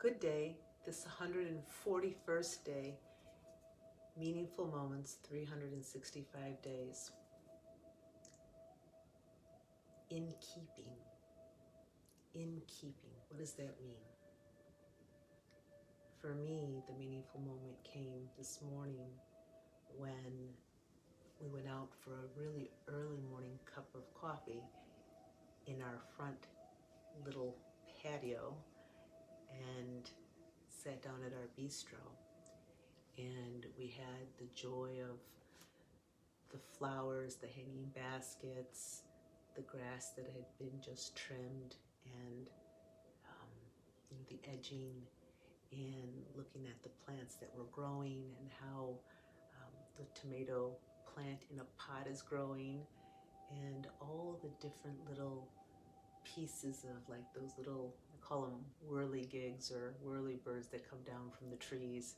Good day, this 141st day, meaningful moments, 365 days. In keeping. In keeping. What does that mean? For me, the meaningful moment came this morning when we went out for a really early morning cup of coffee in our front little patio and sat down at our bistro. And we had the joy of the flowers, the hanging baskets, the grass that had been just trimmed, and the edging, and looking at the plants that were growing and how the tomato plant in a pot is growing, and all the different little pieces of like those little, I call them whirligigs or whirlybirds that come down from the trees.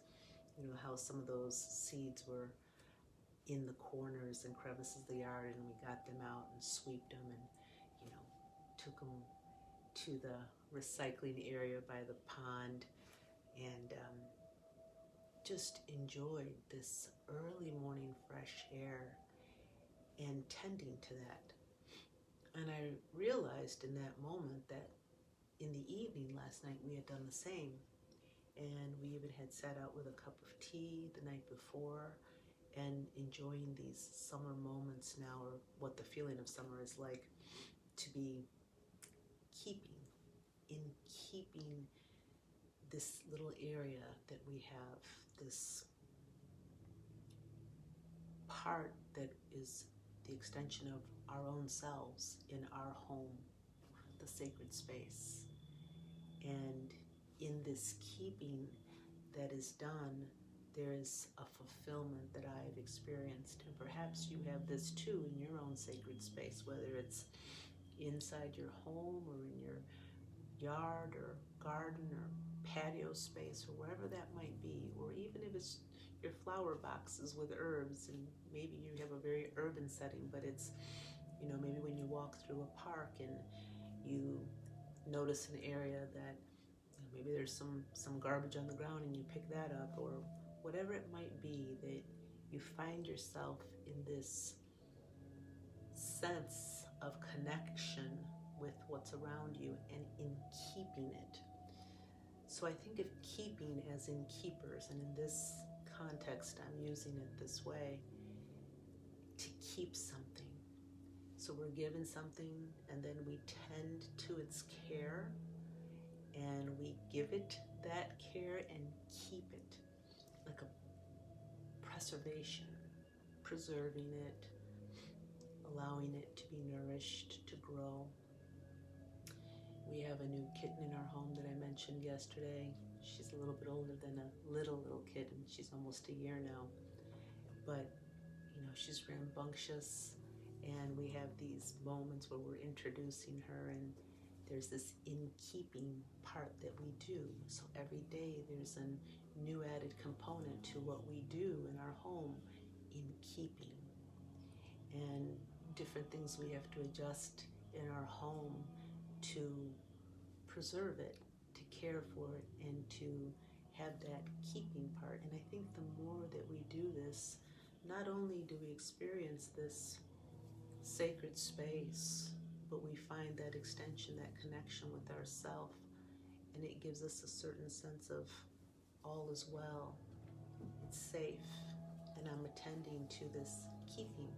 You know, how some of those seeds were in the corners and crevices of the yard, and we got them out and sweeped them and, took them to the recycling area by the pond, and just enjoyed this early morning fresh air and tending to that. And I realized in that moment that in the evening last night we had done the same, and we even had sat out with a cup of tea the night before and enjoying these summer moments now, or what the feeling of summer is like, to be keeping this little area that we have, this part that is the extension of our own selves in our home, the sacred space. And in this keeping that is done, there is a fulfillment that I've experienced, and perhaps you have this too in your own sacred space, whether it's inside your home or in your yard or garden or patio space or wherever that might be, or even if it's your flower boxes with herbs, and maybe you have a very urban setting, but it's, maybe when you walk through a park and you notice an area that maybe there's some garbage on the ground and you pick that up, or whatever it might be, that you find yourself in this sense of connection with what's around you and in keeping it. So I think of keeping as in keepers, and in this context I'm using it this way, to keep something. So we're given something and then we tend to its care, and we give it that care and keep it, like a preservation, preserving it, allowing it to be nourished, to grow. We have a new kitten in our home that I mentioned yesterday. She's a little bit older than a little kitten. She's almost a year now. But, she's rambunctious, and we have these moments where we're introducing her, and there's this in-keeping part that we do. So every day there's a new added component to what we do in our home, in keeping. And different things we have to adjust in our home to preserve it, to care for it, and to have that keeping part. And I think the more that we do this, not only do we experience this sacred space, but we find that extension, that connection with ourself, and it gives us a certain sense of all is well, it's safe, and I'm attending to this keeping.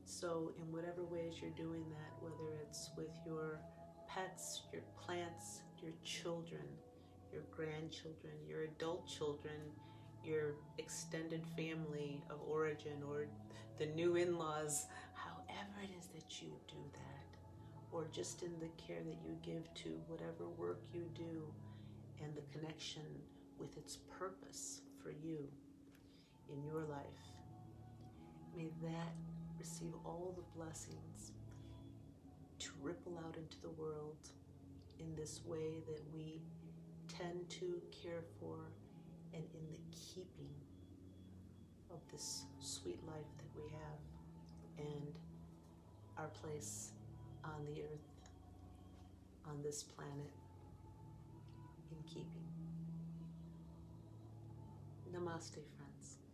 So in whatever ways you're doing that, whether it's with your pets, your plants, your children, your grandchildren, your adult children, your extended family of origin, or the new in-laws, however it is that you do that, or just in the care that you give to whatever work you do, and the connection with its purpose for you in your life, may that receive all the blessings to ripple out into the world in this way that we tend to care for, and in the keeping of this sweet life that we have, and our place on the earth, on this planet. Namaste, friends.